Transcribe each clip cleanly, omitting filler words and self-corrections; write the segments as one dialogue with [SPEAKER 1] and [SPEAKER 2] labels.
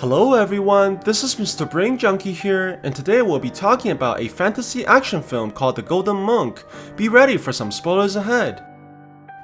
[SPEAKER 1] Hello everyone, this is Mr. Brain Junkie here, and today we'll be talking about a fantasy action film called The Golden Monk. Be ready for some spoilers ahead.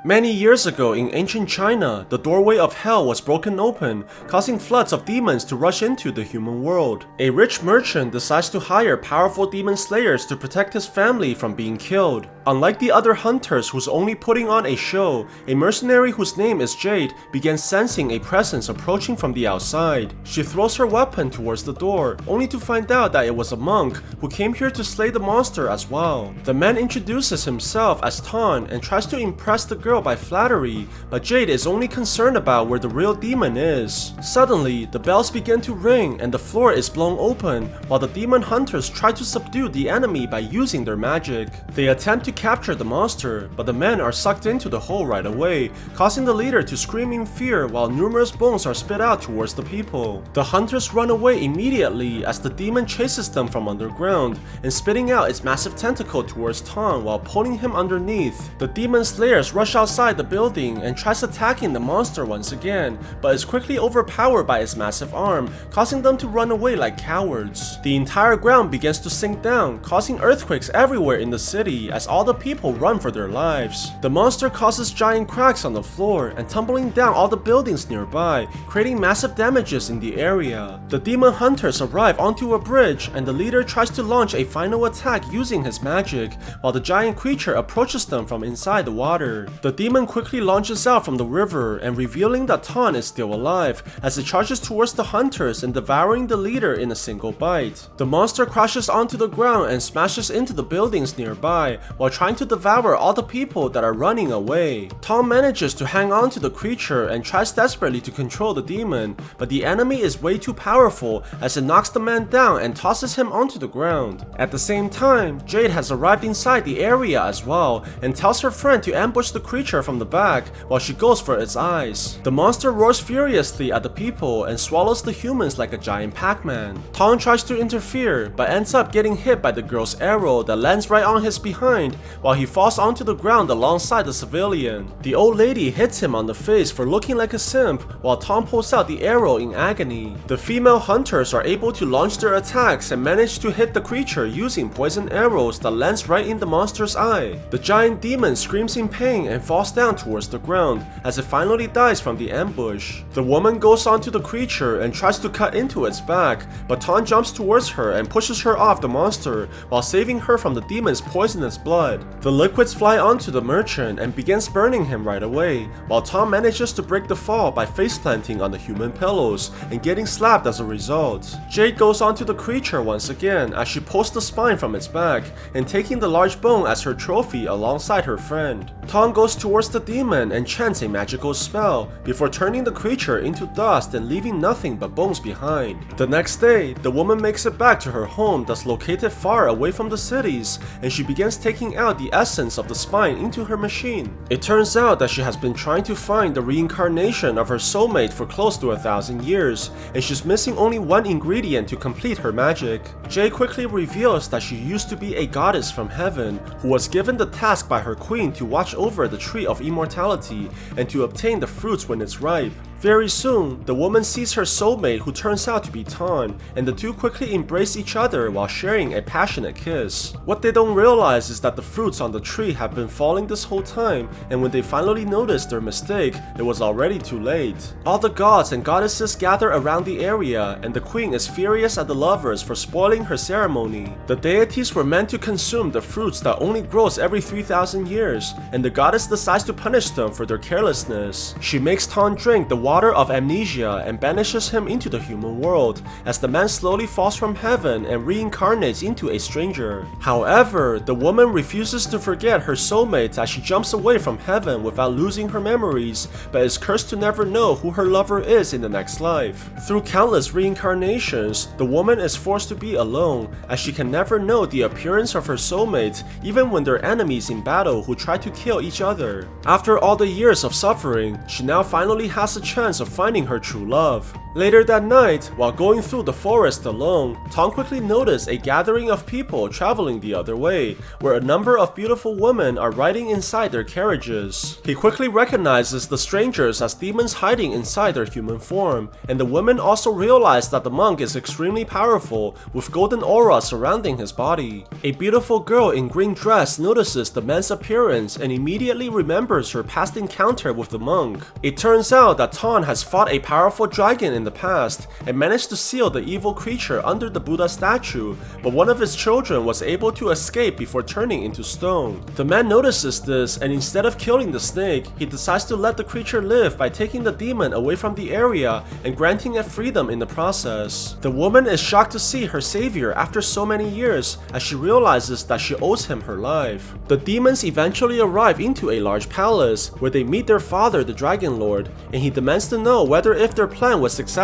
[SPEAKER 1] Many years ago in ancient China, the doorway of hell was broken open, causing floods of demons to rush into the human world. A rich merchant decides to hire powerful demon slayers to protect his family from being killed. Unlike the other hunters who's only putting on a show, a mercenary whose name is Jade begins sensing a presence approaching from the outside. She throws her weapon towards the door, only to find out that it was a monk who came here to slay the monster as well. The man introduces himself as Tan and tries to impress the girl by flattery, but Jade is only concerned about where the real demon is. Suddenly, the bells begin to ring and the floor is blown open, while the demon hunters try to subdue the enemy by using their magic. They attempt to capture the monster, but the men are sucked into the hole right away, causing the leader to scream in fear while numerous bones are spit out towards the people. The hunters run away immediately as the demon chases them from underground and spitting out its massive tentacle towards Tan while pulling him underneath. The demon slayers rush outside the building and tries attacking the monster once again, but is quickly overpowered by its massive arm, causing them to run away like cowards. The entire ground begins to sink down, causing earthquakes everywhere in the city as all the people run for their lives. The monster causes giant cracks on the floor and tumbling down all the buildings nearby, creating massive damages in the area. The demon hunters arrive onto a bridge and the leader tries to launch a final attack using his magic, while the giant creature approaches them from inside the water. The demon quickly launches out from the river and revealing that Tan is still alive as it charges towards the hunters and devouring the leader in a single bite. The monster crashes onto the ground and smashes into the buildings nearby while trying to devour all the people that are running away. Tan manages to hang on to the creature and tries desperately to control the demon, but the enemy is way too powerful as it knocks the man down and tosses him onto the ground. At the same time, Jade has arrived inside the area as well and tells her friend to ambush the creature from the back while she goes for its eyes. The monster roars furiously at the people and swallows the humans like a giant Pac-Man. Tan tries to interfere but ends up getting hit by the girl's arrow that lands right on his behind while he falls onto the ground alongside the civilian. The old lady hits him on the face for looking like a simp while Tan pulls out the arrow in agony. The female hunters are able to launch their attacks and manage to hit the creature using poison arrows that lands right in the monster's eye. The giant demon screams in pain and falls down towards the ground as it finally dies from the ambush. The woman goes onto the creature and tries to cut into its back, but Tan jumps towards her and pushes her off the monster while saving her from the demon's poisonous blood. The liquids fly onto the merchant and begins burning him right away, while Tan manages to break the fall by face planting on the human pillows and getting slapped as a result. Jade goes onto the creature once again as she pulls the spine from its back and taking the large bone as her trophy alongside her friend. Tan goes towards the demon and chants a magical spell before turning the creature into dust and leaving nothing but bones behind. The next day, the woman makes it back to her home that's located far away from the cities, and she begins taking out the essence of the spine into her machine. It turns out that she has been trying to find the reincarnation of her soulmate for close to 1,000 years, and she's missing only one ingredient to complete her magic. Jade quickly reveals that she used to be a goddess from heaven who was given the task by her queen to watch over the tree of immortality and to obtain the fruits when it's ripe. Very soon, the woman sees her soulmate who turns out to be Tan, and the two quickly embrace each other while sharing a passionate kiss. What they don't realize is that the fruits on the tree have been falling this whole time, and when they finally notice their mistake, it was already too late. All the gods and goddesses gather around the area, and the queen is furious at the lovers for spoiling her ceremony. The deities were meant to consume the fruits that only grows every 3,000 years, and the goddess decides to punish them for their carelessness. She makes Tan drink the water of amnesia and banishes him into the human world as the man slowly falls from heaven and reincarnates into a stranger. However, the woman refuses to forget her soulmate as she jumps away from heaven without losing her memories, but is cursed to never know who her lover is in the next life. Through countless reincarnations, the woman is forced to be alone as she can never know the appearance of her soulmate even when they're enemies in battle who try to kill each other. After all the years of suffering, she now finally has a chance chance of finding her true love. Later that night, while going through the forest alone, Tom quickly noticed a gathering of people traveling the other way, where a number of beautiful women are riding inside their carriages. He quickly recognizes the strangers as demons hiding inside their human form, and the women also realize that the monk is extremely powerful, with golden aura surrounding his body. A beautiful girl in green dress notices the man's appearance and immediately remembers her past encounter with the monk. It turns out that Tom has fought a powerful dragon in the past and managed to seal the evil creature under the Buddha statue, but one of his children was able to escape before turning into stone. The man notices this, and instead of killing the snake, he decides to let the creature live by taking the demon away from the area and granting it freedom in the process. The woman is shocked to see her savior after so many years, as she realizes that she owes him her life. The demons eventually arrive into a large palace, where they meet their father, the Dragon Lord, and he demands to know whether if their plan was successful.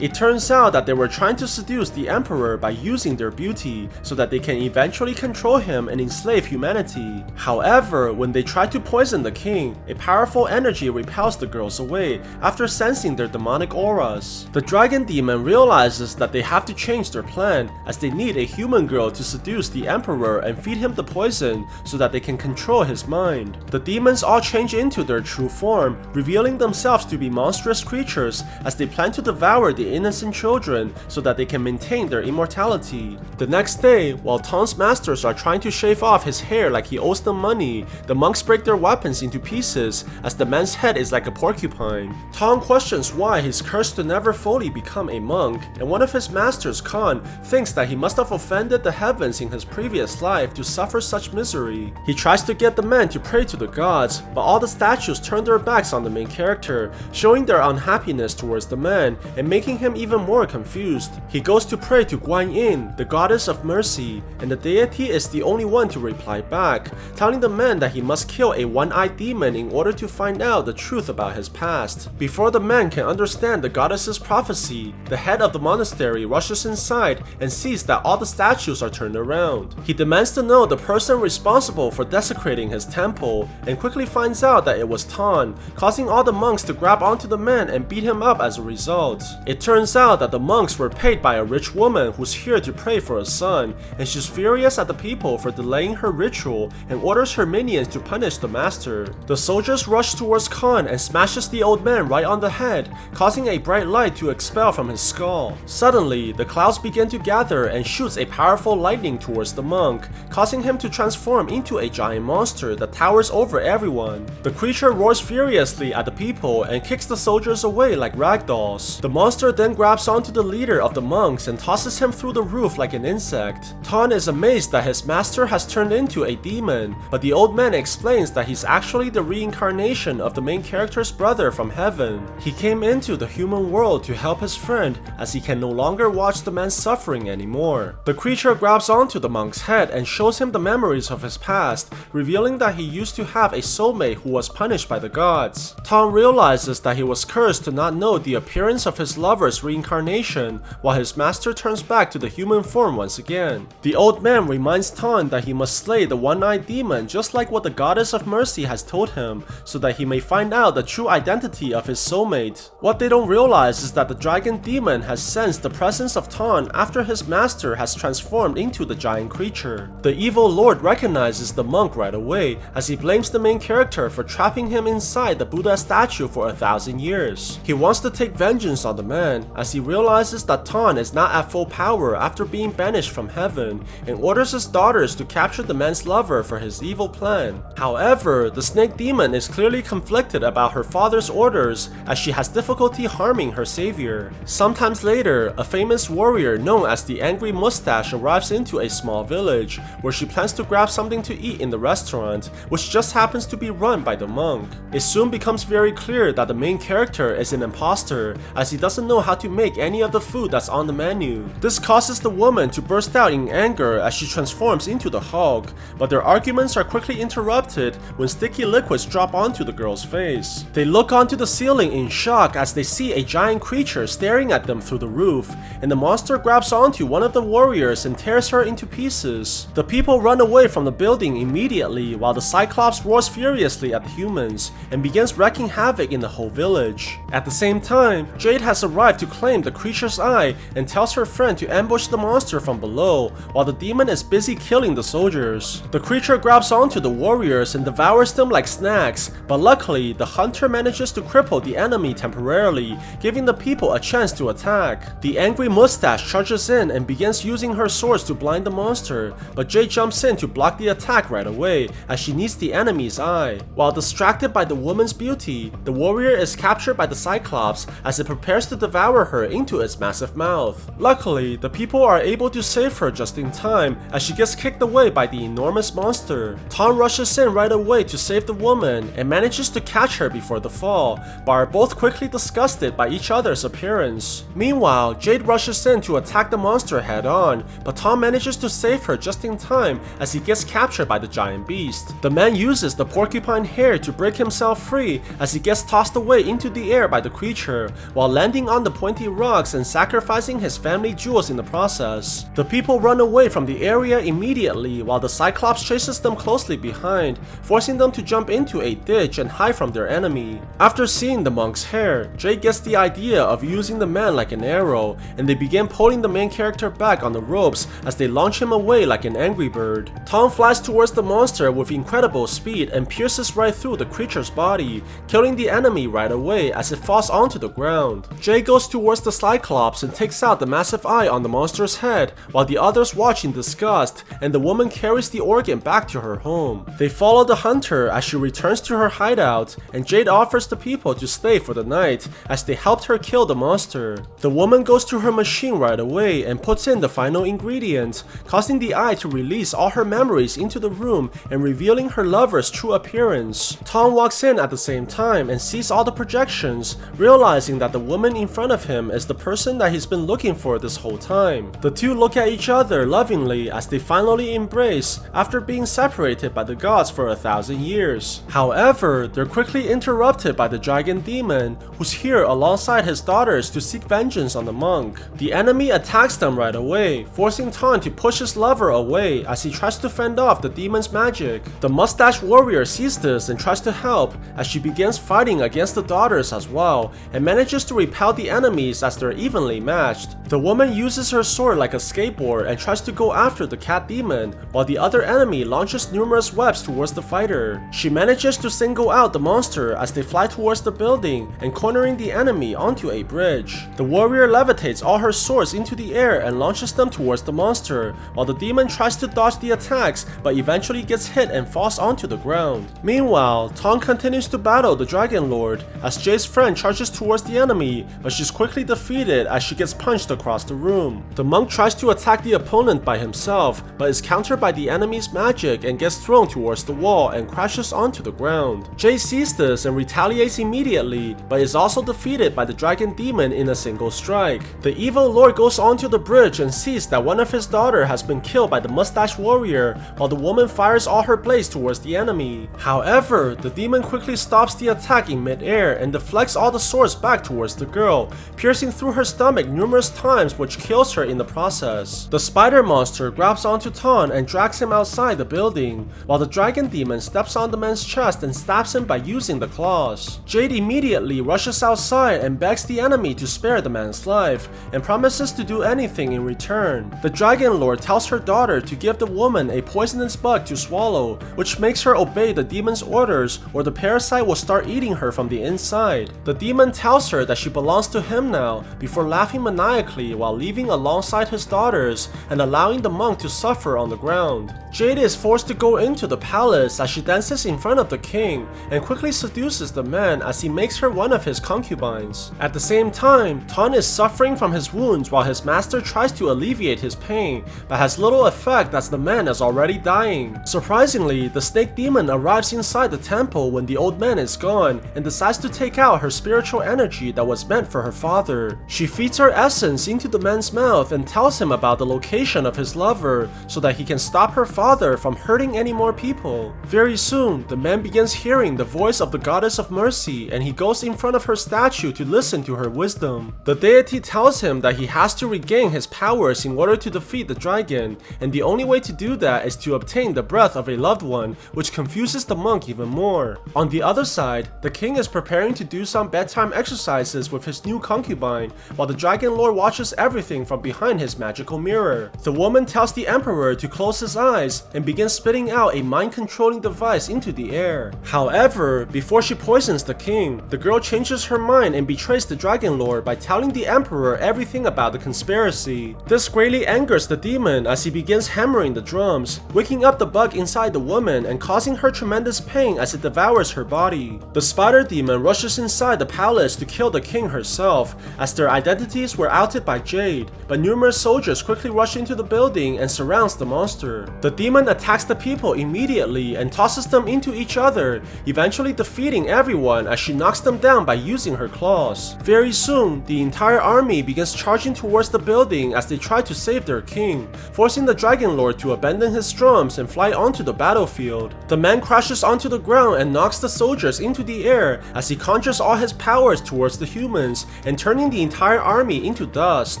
[SPEAKER 1] It turns out that they were trying to seduce the emperor by using their beauty, so that they can eventually control him and enslave humanity. However, when they try to poison the king, a powerful energy repels the girls away after sensing their demonic auras. The dragon demon realizes that they have to change their plan, as they need a human girl to seduce the emperor and feed him the poison so that they can control his mind. The demons all change into their true form, revealing themselves to be monstrous creatures as they plan to devour the innocent children so that they can maintain their immortality. The next day, while Tom's masters are trying to shave off his hair like he owes them money, the monks break their weapons into pieces as the man's head is like a porcupine. Tom questions why he's cursed to never fully become a monk, and one of his masters, Khan, thinks that he must have offended the heavens in his previous life to suffer such misery. He tries to get the man to pray to the gods, but all the statues turn their backs on the main character, showing their unhappiness towards the man and making him even more confused. He goes to pray to Guan Yin, the goddess of mercy, and the deity is the only one to reply back, telling the man that he must kill a one-eyed demon in order to find out the truth about his past. Before the man can understand the goddess's prophecy, the head of the monastery rushes inside and sees that all the statues are turned around. He demands to know the person responsible for desecrating his temple, and quickly finds out that it was Tan, causing all the monks to grab onto the man and beat him up as a result. It turns out that the monks were paid by a rich woman who's here to pray for a son, and she's furious at the people for delaying her ritual and orders her minions to punish the master. The soldiers rush towards Khan and smashes the old man right on the head, causing a bright light to expel from his skull. Suddenly, the clouds begin to gather and shoots a powerful lightning towards the monk, causing him to transform into a giant monster that towers over everyone. The creature roars furiously at the people and kicks the soldiers away like ragdolls. The monster then grabs onto the leader of the monks and tosses him through the roof like an insect. Tan is amazed that his master has turned into a demon, but the old man explains that he's actually the reincarnation of the main character's brother from heaven. He came into the human world to help his friend, as he can no longer watch the man suffering anymore. The creature grabs onto the monk's head and shows him the memories of his past, revealing that he used to have a soulmate who was punished by the gods. Tan realizes that he was cursed to not know the appearance of his lover's reincarnation, while his master turns back to the human form once again. The old man reminds Tan that he must slay the one-eyed demon just like what the goddess of mercy has told him, so that he may find out the true identity of his soulmate. What they don't realize is that the dragon demon has sensed the presence of Tan after his master has transformed into the giant creature. The evil lord recognizes the monk right away, as he blames the main character for trapping him inside the Buddha statue for 1,000 years. He wants to take vengeance on the man, as he realizes that Tan is not at full power after being banished from heaven, and orders his daughters to capture the man's lover for his evil plan. However, the snake demon is clearly conflicted about her father's orders, as she has difficulty harming her savior. Sometimes later, a famous warrior known as the Angry Mustache arrives into a small village, where she plans to grab something to eat in the restaurant, which just happens to be run by the monk. It soon becomes very clear that the main character is an imposter, as he doesn't know how to make any of the food that's on the menu. This causes the woman to burst out in anger as she transforms into the Hulk, but their arguments are quickly interrupted when sticky liquids drop onto the girl's face. They look onto the ceiling in shock as they see a giant creature staring at them through the roof, and the monster grabs onto one of the warriors and tears her into pieces. The people run away from the building immediately, while the cyclops roars furiously at the humans and begins wreaking havoc in the whole village. At the same time, Jade has arrived to claim the creature's eye and tells her friend to ambush the monster from below, while the demon is busy killing the soldiers. The creature grabs onto the warriors and devours them like snacks, but luckily, the hunter manages to cripple the enemy temporarily, giving the people a chance to attack. The angry mustache charges in and begins using her swords to blind the monster, but Jade jumps in to block the attack right away as she needs the enemy's eye. While distracted by the woman's beauty, the warrior is captured by the cyclops as it prepares to devour her into its massive mouth. Luckily, the people are able to save her just in time as she gets kicked away by the enormous monster. Tom rushes in right away to save the woman and manages to catch her before the fall, but are both quickly disgusted by each other's appearance. Meanwhile, Jade rushes in to attack the monster head on, but Tom manages to save her just in time as he gets captured by the giant beast. The man uses the porcupine hair to break himself free as he gets tossed away into the air by the creature, while landing on the pointy rocks and sacrificing his family jewels in the process. The people run away from the area immediately while the Cyclops chases them closely behind, forcing them to jump into a ditch and hide from their enemy. After seeing the monk's hair, Jade gets the idea of using the man like an arrow, and they begin pulling the main character back on the ropes as they launch him away like an angry bird. Tom flies towards the monster with incredible speed and pierces right through the creature's body, killing the enemy right away as it falls onto the ground. Jade goes towards the Cyclops and takes out the massive eye on the monster's head, while the others watch in disgust, and the woman carries the organ back to her home. They follow the hunter as she returns to her hideout, and Jade offers the people to stay for the night as they helped her kill the monster. The woman goes to her machine right away and puts in the final ingredient, causing the eye to release all her memories into the room and revealing her lover's true appearance. Tom walks in at the same time and sees all the projections, realizing that the woman in front of him is the person that he's been looking for this whole time. The two look at each other lovingly as they finally embrace after being separated by the gods for 1,000 years. However, they're quickly interrupted by the dragon demon, who's here alongside his daughters to seek vengeance on the monk. The enemy attacks them right away, forcing Tom to push his lover away as he tries to fend off the demon's magic. The mustache warrior sees this and tries to help as she begins fighting against the daughters as well, and manages to repel the enemies as they're evenly matched. The woman uses her sword like a skateboard and tries to go after the cat demon, while the other enemy launches numerous webs towards the fighter. She manages to single out the monster as they fly towards the building and cornering the enemy onto a bridge. The warrior levitates all her swords into the air and launches them towards the monster, while the demon tries to dodge the attacks but eventually gets hit and falls onto the ground. Meanwhile, Tom continues to battle the Dragon Lord as Jade's friend charges towards the enemy, but she's quickly defeated as she gets punched across the room. The monk tries to attack the opponent by himself, but is countered by the enemy's magic and gets thrown towards the wall and crashes onto the ground. Jade sees this and retaliates immediately, but is also defeated by the dragon demon in a single strike. The evil lord goes onto the bridge and sees that one of his daughters has been killed by the mustache warrior, while the woman fires all her blades towards the enemy. However, the demon quickly stops the attack in mid-air and deflects all the swords back towards the girl, piercing through her stomach numerous times, which kills her in the process. The spider monster grabs onto Tom and drags him outside the building, while the dragon demon steps on the man's chest and stabs him by using the claws. Jade immediately rushes outside and begs the enemy to spare the man's life, and promises to do anything in return. The dragon lord tells her daughter to give the woman a poisonous bug to swallow, which makes her obey the demon's orders or the parasite will start eating her from the inside. The demon tells her that she belongs to him now, before laughing maniacally while leaving alongside his daughters and allowing the monk to suffer on the ground. Jade is forced to go into the palace as she dances in front of the king and quickly seduces the man as he makes her one of his concubines. At the same time, Tom is suffering from his wounds while his master tries to alleviate his pain, but has little effect as the man is already dying. Surprisingly, the snake demon arrives inside the temple when the old man is gone and decides to take out her spiritual energy that was meant for her father. She feeds her essence into the man's mouth and tells him about the location of his lover so that he can stop her father from hurting any more people. Very soon, the man begins hearing the voice of the goddess of mercy and he goes in front of her statue to listen to her wisdom. The deity tells him that he has to regain his powers in order to defeat the dragon, and the only way to do that is to obtain the breath of a loved one, which confuses the monk even more. On the other side, the king is prepared preparing to do some bedtime exercises with his new concubine, while the Dragon Lord watches everything from behind his magical mirror. The woman tells the Emperor to close his eyes and begins spitting out a mind-controlling device into the air. However, before she poisons the king, the girl changes her mind and betrays the Dragon Lord by telling the Emperor everything about the conspiracy. This greatly angers the demon as he begins hammering the drums, waking up the bug inside the woman and causing her tremendous pain as it devours her body. The spider demon rushes inside the palace to kill the king herself, as their identities were outed by Jade, but numerous soldiers quickly rush into the building and surrounds the monster. The demon attacks the people immediately and tosses them into each other, eventually defeating everyone as she knocks them down by using her claws. Very soon, the entire army begins charging towards the building as they try to save their king, forcing the Dragon Lord to abandon his drums and fly onto the battlefield. The man crashes onto the ground and knocks the soldiers into the air as he conjures all his powers towards the humans and turning the entire army into dust.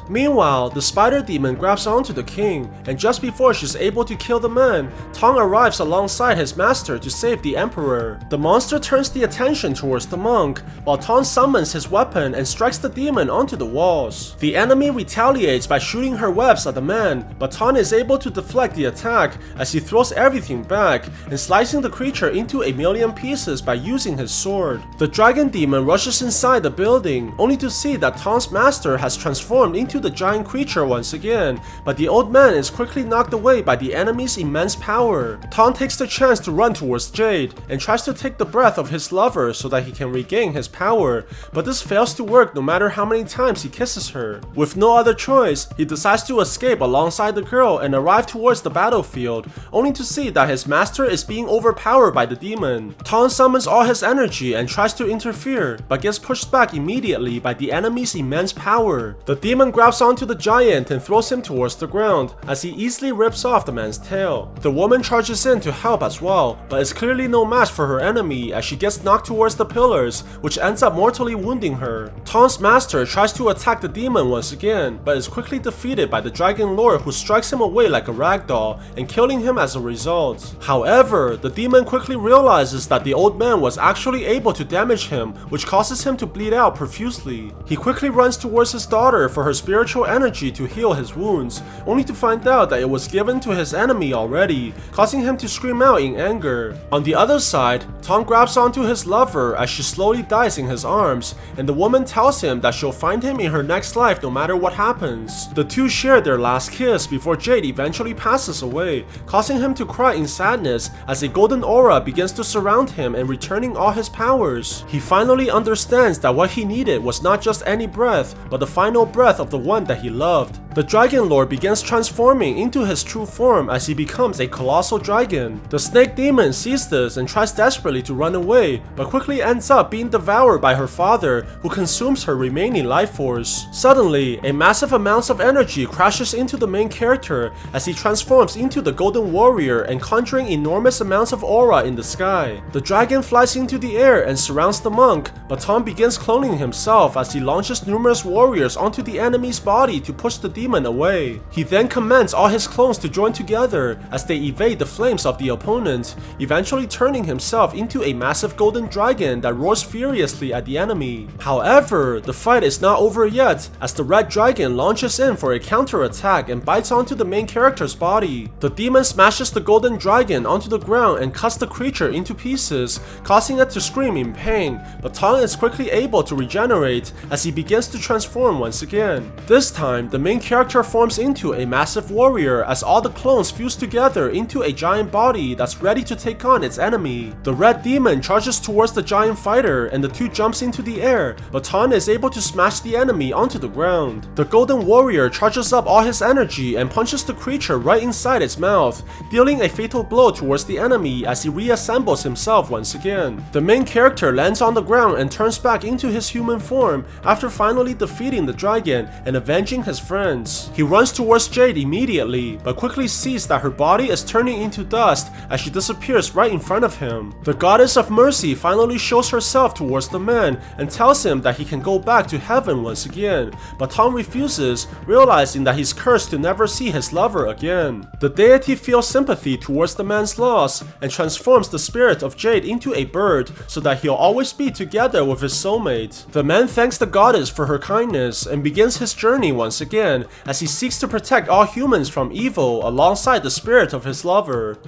[SPEAKER 1] Meanwhile, the spider demon grabs onto the king, and just before she's able to kill the man, Tong arrives alongside his master to save the Emperor. The monster turns the attention towards the monk, while Tong summons his weapon and strikes the demon onto the walls. The enemy retaliates by shooting her webs at the man, but Tong is able to deflect the attack as he throws everything back and slicing the creature into a million pieces by using his sword. The dragon demon rushes inside the building, only to see that Tong's master has transformed into the giant creature once again, but the old man is quickly knocked away by the enemy's immense power. Tong takes the chance to run towards Jade and tries to take the breath of his lover so that he can regain his power, but this fails to work no matter how many times he kisses her. With no other choice, he decides to escape alongside the girl and arrive towards the battlefield, only to see that his master is being overpowered by the demon. Tong summons all his energy and tries to interfere, but gets pushed back immediately by the enemy's immense power. The demon grabs onto the giant and throws him towards the ground as he easily rips off the man's tail. The woman charges in to help as well, but is clearly no match for her enemy as she gets knocked towards the pillars, which ends up mortally wounding her. Tong's master tries to attack the demon once again, but is quickly defeated by the Dragon Lord, who strikes him away like a ragdoll and killing him as a result. However, the demon quickly realizes that the old man was actually able to damage him, which causes him to bleed out profusely. He quickly runs towards his daughter for her spiritual energy to heal his wounds, only to find out that it was given to his enemy already, causing him to scream out in anger. On the other side, Tong grabs onto his lover as she slowly dies in his arms, and the woman tells him that she'll find him in her next life no matter what happens. The two share their last kiss before Jade eventually passes away, causing him to cry in sadness as a golden aura begins to surround him and returning all his powers. He finally understands that what he needed was not just any breath, but the final breath of the one that he loved. The Dragon Lord begins transforming into his true form as he becomes a colossal dragon. The snake demon sees this and tries desperately to run away, but quickly ends up being devoured by her father, who consumes her remaining life force. Suddenly, a massive amount of energy crashes into the main character as he transforms into the Golden Warrior and conjuring enormous amounts of aura in the sky. The dragon flies into the air and surrounds the monk, but Tom begins cloning himself as he launches numerous warriors onto the enemy's body to push the demon away. He then commands all his clones to join together as they evade the flames of the opponent, eventually turning himself into a massive golden dragon that roars furiously at the enemy. However, the fight is not over yet as the red dragon launches in for a counterattack and bites onto the main character's body. The demon smashes the golden dragon onto the ground and cuts the creature into pieces, causing it to scream in pain, but Tong is quickly able to regenerate as he begins to transform once again. This time, the main character forms into a massive warrior as all the clones fuse together into a giant body that's ready to take on its enemy. The red demon charges towards the giant fighter and the two jumps into the air, but Tong is able to smash the enemy onto the ground. The golden warrior charges up all his energy and punches the creature right inside its mouth, dealing a fatal blow towards the enemy as he reassembles himself once again. The main character lands on the ground and turns back into his human form after finally defeating the dragon and avenging his friend. happens. He runs towards Jade immediately, but quickly sees that her body is turning into dust as she disappears right in front of him. The goddess of mercy finally shows herself towards the man and tells him that he can go back to heaven once again, but Tom refuses, realizing that he's cursed to never see his lover again. The deity feels sympathy towards the man's loss and transforms the spirit of Jade into a bird so that he'll always be together with his soulmate. The man thanks the goddess for her kindness and begins his journey once again as he seeks to protect all humans from evil alongside the spirit of his lover.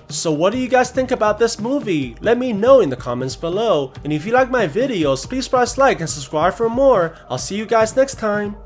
[SPEAKER 1] So what do you guys think about this movie? Let me know in the comments below, and if you like my videos, please press like and subscribe for more. I'll see you guys next time.